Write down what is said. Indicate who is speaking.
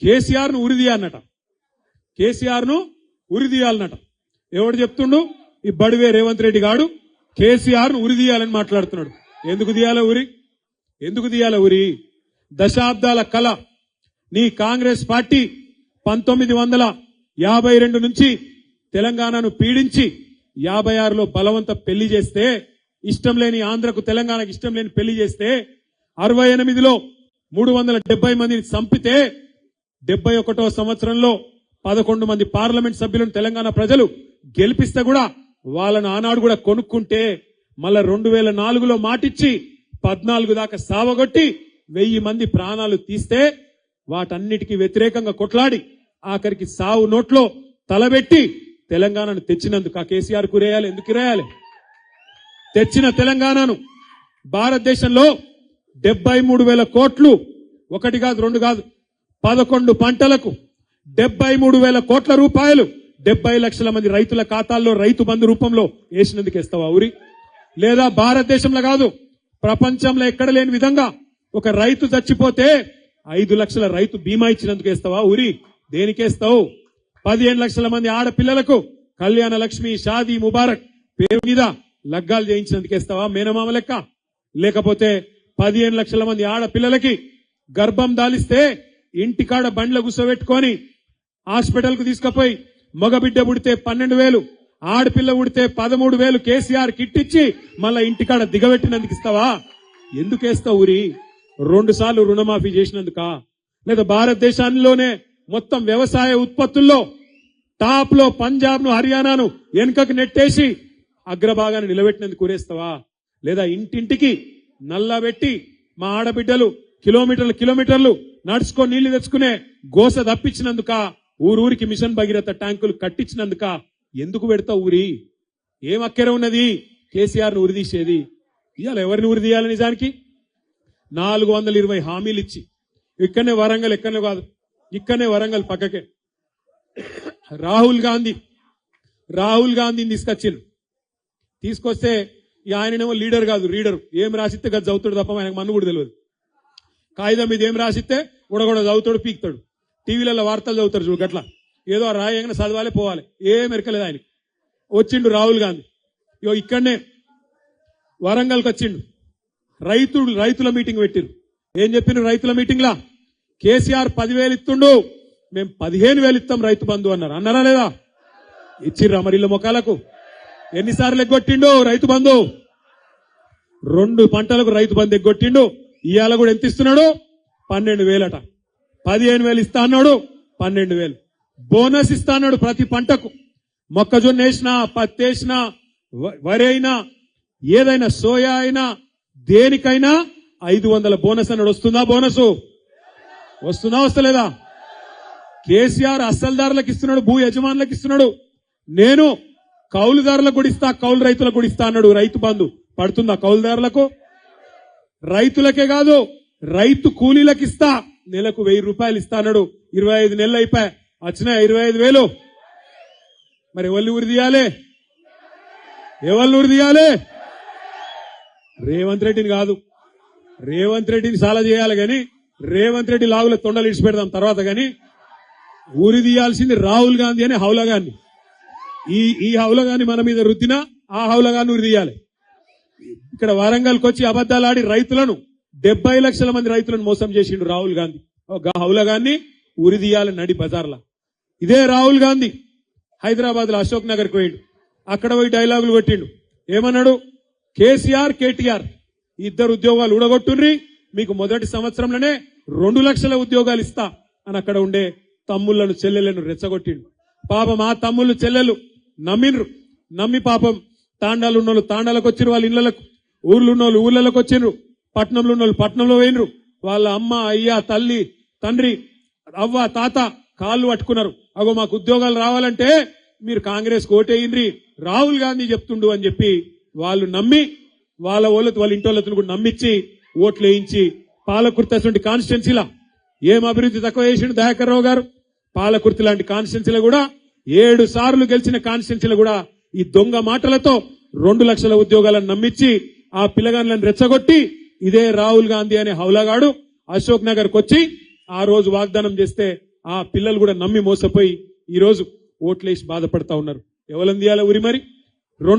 Speaker 1: కేసీఆర్ ను ఉరిదీయాలన్నట. కేసీఆర్ ను ఉరిదీయాలన్నట. ఎవడు చెప్తుండు? ఈ బడివే రేవంత్ రెడ్డి గాడు కేసీఆర్ ను ఉరిదీయాలని మాట్లాడుతున్నాడు. ఎందుకు తీయాల ఉరి? ఎందుకు తీయాల ఉరి? దశాబ్దాల కళ నీ కాంగ్రెస్ పార్టీ 1952 నుంచి తెలంగాణను పీడించి 56లో బలవంత పెళ్లి చేస్తే, ఇష్టం లేని ఆంధ్రకు తెలంగాణకు ఇష్టం లేని పెళ్లి చేస్తే, 68లో 370 మందిని చంపితే, 71వ సంవత్సరంలో 11 మంది పార్లమెంట్ సభ్యులను తెలంగాణ ప్రజలు గెలిపిస్తే కూడా వాళ్ళను ఆనాడు కూడా కొనుక్కుంటే, మళ్ళా 2004లో మాటిచ్చి 14 దాకా సావగొట్టి 1000 మంది ప్రాణాలు తీస్తే, వాటన్నిటికీ వ్యతిరేకంగా కొట్లాడి ఆఖరికి సావు నోట్లో తలబెట్టి తెలంగాణను తెచ్చినందుకు ఆ కేసీఆర్ కురేయాలి. ఎందుకు రేయాలి? తెచ్చిన తెలంగాణను భారతదేశంలో 73,000 కోట్లు, ఒకటి కాదు రెండు కాదు, 11 పంటలకు 73,000 కోట్ల రూపాయలు 70 లక్షల మంది రైతుల ఖాతాల్లో రైతు బంధు రూపంలో వేసినందుకు ఇస్తావా ఉరి? లేదా భారతదేశంలో కాదు, ప్రపంచంలో ఎక్కడ లేని విధంగా ఒక రైతు చచ్చిపోతే 5 లక్షల రైతు బీమా ఇచ్చినందుకు ఇస్తావా ఉరి? దేనికేస్తావు? 15 లక్షల మంది ఆడపిల్లలకు కళ్యాణ లక్ష్మి, షాదీ ముబారక్ పేరు మీద లగ్గాలు చేయించినందుకు ఇస్తావా మేనమామ లెక్క? లేకపోతే 15 లక్షల మంది ఆడపిల్లలకి గర్భం దాలిస్తే ఇంటికాడ బండ్ల గుసబెట్టుకొని హాస్పిటల్ కు తీసుకుపోయి మగబిడ్డ పుడితే 12,000, ఆడపిల్ల పుడితే 13,000 కేసీఆర్ కిట్ ఇచ్చి మళ్ళా ఇంటికాడ దిగబెట్టినందుకు ఇస్తావా? ఎందుకేస్తావు ఊరి? 2 సార్లు రుణమాఫీ చేసినందుకా? లేదా భారతదేశంలోనే మొత్తం వ్యవసాయ ఉత్పత్తుల్లో టాప్ లో పంజాబ్ ను, హర్యానాను వెనుకకు నెట్టేసి అగ్రభాగాన్ని నిలబెట్టినందుకు ఊరేస్తావా? లేదా ఇంటింటికి నల్లబెట్టి మా ఆడబిడ్డలు కిలోమీటర్లు నడుచుకొని నీళ్లు తెచ్చుకునే గోస తప్పించినందుక, ఊరూరికి మిషన్ భగీరథ ట్యాంకులు కట్టించినందుక ఎందుకు పెడతావు ఊరి? ఏం అక్కర ఉన్నది కేసీఆర్ ను ఉరిదీసేది? ఇవాళ ఎవరిని ఉరిదీయాలి? నిజానికి 420 హామీలు ఇచ్చి ఇక్కడనే వరంగల్, ఎక్కడనే కాదు ఇక్కడనే వరంగల్ పక్కకే రాహుల్ గాంధీని తీసుకొస్తే ఆయననేమో లీడర్ కాదు, రీడర్. ఏం రాసిస్తే గది చదువుతాడు తప్ప ఆయనకు మన్ను కూడా తెలియదు. కాగితం మీద ఏం రాసిస్తే కూడా చదువుతాడు, పీకుతాడు. టీవీలలో వార్తలు చదువుతారు చూడు గట్లా, ఏదో రాయంగానే చదవాలి పోవాలి, ఏం ఎరకలేదు ఆయనకి. వచ్చిండు రాహుల్ గాంధీ, ఇక్కడనే వరంగల్కి వచ్చిండు. రైతుల మీటింగ్ పెట్టిరు. ఏం చెప్పిన రైతుల మీటింగ్ లా? కేసీఆర్ 10,000 ఇస్తుండు, మేము 15,000 ఇస్తాం రైతు బంధు అన్నారు. అన్నారా లేదా? ఇచ్చిర్రా మరి ఇళ్ళ మొక్కలకు? ఎన్నిసార్లు ఎగ్గొట్టిండు రైతు బంధు? 2 పంటలకు రైతు బంధు ఎగ్గొట్టిండు. ఇవాళ కూడా ఎంత ఇస్తున్నాడు? 12,000 అట. 15,000 ఇస్తా అన్నాడు, 12,000 బోనస్ ఇస్తా అన్నాడు ప్రతి పంటకు. మొక్కజొన్న వేసినా, పత్తి వేసినా, వరి అయినా, ఏదైనా సోయా అయినా, దేనికైనా 500 బోనస్ అన్నాడు. వస్తుందా బోనస్? వస్తుందా వస్తలేదా? కేసీఆర్ అసలుదారులకు ఇస్తున్నాడు, భూ యజమానులకు ఇస్తున్నాడు. నేను కౌలుదారులకు కూడా ఇస్తా, కౌలు రైతులకు కూడా ఇస్తా అన్నాడు. రైతు బంధు పడుతుందా కౌలుదారులకు? రైతులకే కాదు, రైతు కూలీలకు ఇస్తా, నెలకు 1000 రూపాయలు ఇస్తా అన్నాడు. 25 నెలలు అయిపోయా, వచ్చినాయి 25,000. మరి ఎవరిని ఉరిదీయాలి? రేవంత్ రెడ్డిని కాదు. రేవంత్ రెడ్డిని చాలా చేయాలి గాని, రేవంత్ రెడ్డి లాగుల తొండలు ఇడిచి పెడదాం తర్వాత. గాని ఊరి తీయాల్సింది రాహుల్ గాంధీ అనే హౌలగాన్ని. ఈ హౌలగాన్ని మన మీద రుద్దినా ఆ హౌలగాన్ని ఉరి తీయాలి. ఇక్కడ వరంగల్కి వచ్చి అబద్దాలు ఆడి రైతులను 70 లక్షల మంది రైతులను మోసం చేసిండు రాహుల్ గాంధీ. హౌలగాన్ని ఉరి తీయాలి నడి బజార్లా. ఇదే రాహుల్ గాంధీ హైదరాబాద్ లో అశోక్ నగర్ కు పోయిండు. అక్కడ పోయి డైలాగులు కొట్టిండు. ఏమన్నాడు? కేసీఆర్, కేటీఆర్ ఇద్దరు ఉద్యోగాలు ఊడగొట్టుండ్రి, మీకు మొదటి సంవత్సరంలోనే 2 లక్షల ఉద్యోగాలు ఇస్తా అని అక్కడ ఉండే తమ్ముళ్లను, చెల్లెలను రెచ్చగొట్టిండు. పాపం ఆ తమ్ముళ్ళు, చెల్లెలు నమ్మిండ్రు. నమ్మి పాపం తాండాలు ఉన్నోళ్ళు తాండాలకు వచ్చిండ్రు, వాళ్ళ ఇళ్లకు, ఊర్లు ఉన్నోళ్ళు ఊర్లలోకి వచ్చిండ్రు, పట్నంలో ఉన్నోళ్ళు పట్నంలో పోయినరు. వాళ్ళ అమ్మ, అయ్య, తల్లి, తండ్రి, అవ్వ, తాత కాళ్ళు పట్టుకున్నారు. అగో మాకు ఉద్యోగాలు రావాలంటే మీరు కాంగ్రెస్ ఓటేయండ్రి, రాహుల్ గాంధీ చెప్తుండు అని చెప్పి వాళ్ళు నమ్మి, వాళ్ళ ఇంటోళ్ళతో కూడా నమ్మించి ఓట్లు వేయించి పాలకుర్తి కాన్స్టిట్యున్సీలా ఏం అభివృద్ధి తక్కువ చేసిండు దయాకర్ రావు గారు? పాలకుర్తి లాంటి కాన్స్టిట్యున్సీలో కూడా 7 సార్లు గెలిచిన కాన్స్టిట్యున్సీలో కూడా ఈ దొంగ మాటలతో 2 లక్షల ఉద్యోగాలను నమ్మించి ఆ పిల్లగాళ్ళను రెచ్చగొట్టి ఇదే రాహుల్ గాంధీ అనే హౌలగాడు అశోక్ నగర్ కు వచ్చి ఆ రోజు వాగ్దానం చేస్తే ఆ పిల్లలు కూడా నమ్మి మోసపోయి ఈ రోజు ఓట్లేసి బాధపడతా ఉన్నారు. ఎవరందియాల ఉరి మరి?